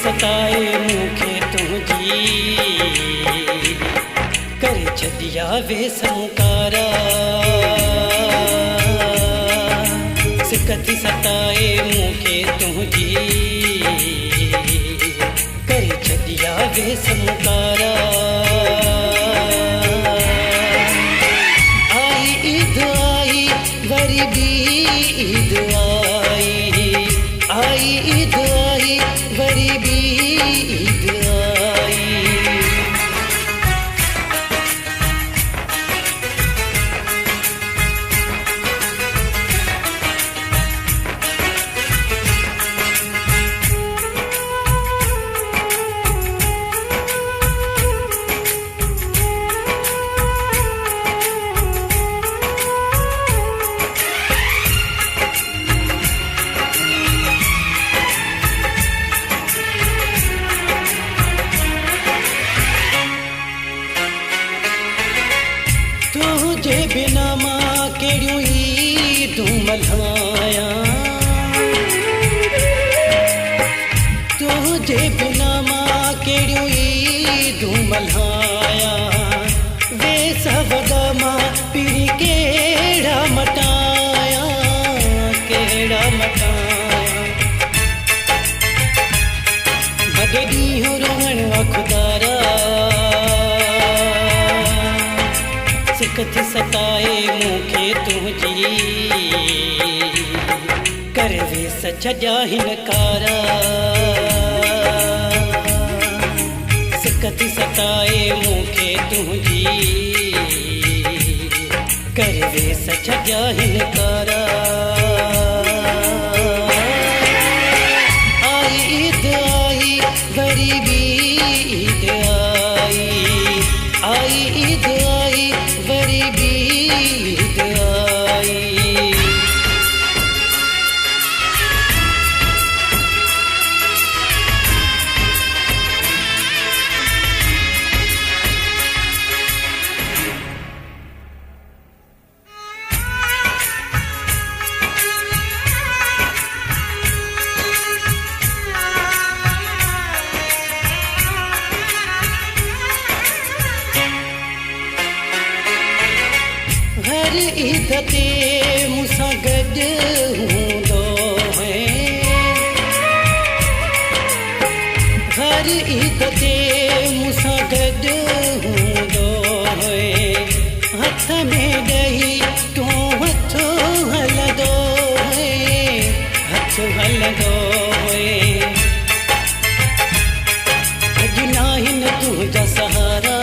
सताए मूंखे तुंहिंजी करे छॾिया वे समुकारा सिक थी सताए मूंखे तुंहिंजी करे छॾिया वे समुकारा आई ईद आई वरी ॿी ईद आई ईद आई वरी ॿी ईद आई तुझे बिना मां कहिड़ियूं ईदूं मल्हायां तुझे बिना मां कहिड़ियूं ईदूं मल्हायां वे सवदा मां पीड़ी कहिड़ा मटायां भॾे ॾींहुं रोहण खुदारा सिक थी सताए मूंखे तुंहिंजी कर वे सॼा हिनकारा सिक थी सताए मूंखे तुंहिंजी कर वे सॼा हिनकारा आई ईद आई वरी ॿी ईद आई ईद आई वरी ॿी ईद आई हर ईद ते मूंसां गॾु हूंदो है हर ईद ते मूंसां गॾु हूंदो है हथ में ॾही तूं हथो हलंदो है अॼु नाहिनि तुंहिंजा सहारा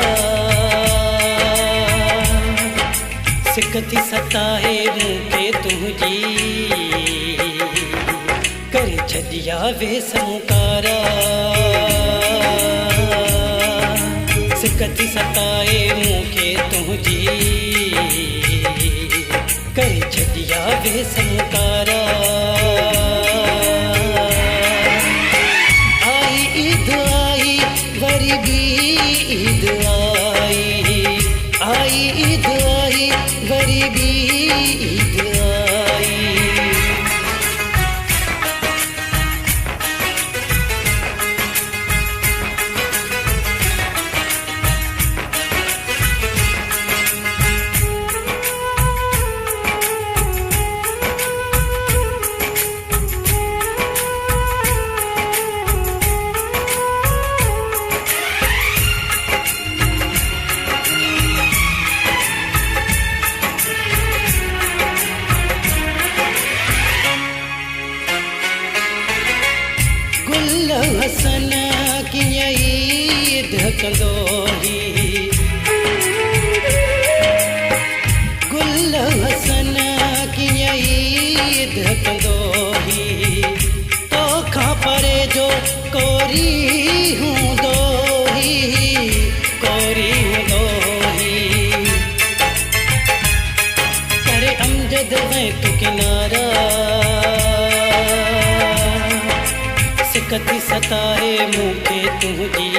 सिक थी सताए मूंखे तुंहिंजी करे छॾिया वे समुकारा सिक थी सताए मूंखे तुंहिंजी करे छॾिया वे समुकारा आई ईद आई वरी ॿी ईद आई ईद आई वरी ॿी ईद आई हसन कीअं ईद कंदो गुल हसन कीअं ईद कंदो तोखां परे जो कोरी हूंदो करे अमजद में तू किनारा सिक थी सताए मूंखे तुंहिंजी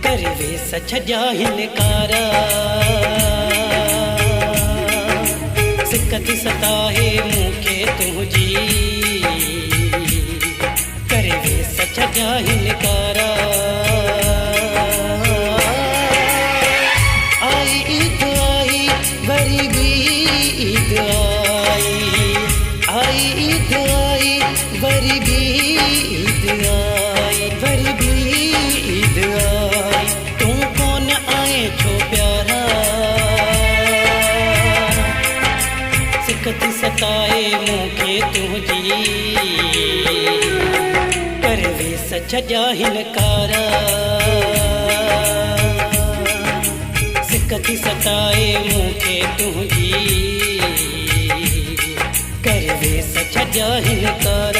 कर वे सॼा हिनकारा सिक थी सताए मूंखे तुंहिंजी करे छजा हिनकारा आई ईद आई वरी भी ईद आई ईद आई वरी भी ईद आई वरी भी ईद आई तू कौन आए छो प्यारा सिकत सताए मूंखे तुझी करवे छजा हिनकारा सिकत सताए मूंखे तुझी करवे छजा हिनकारा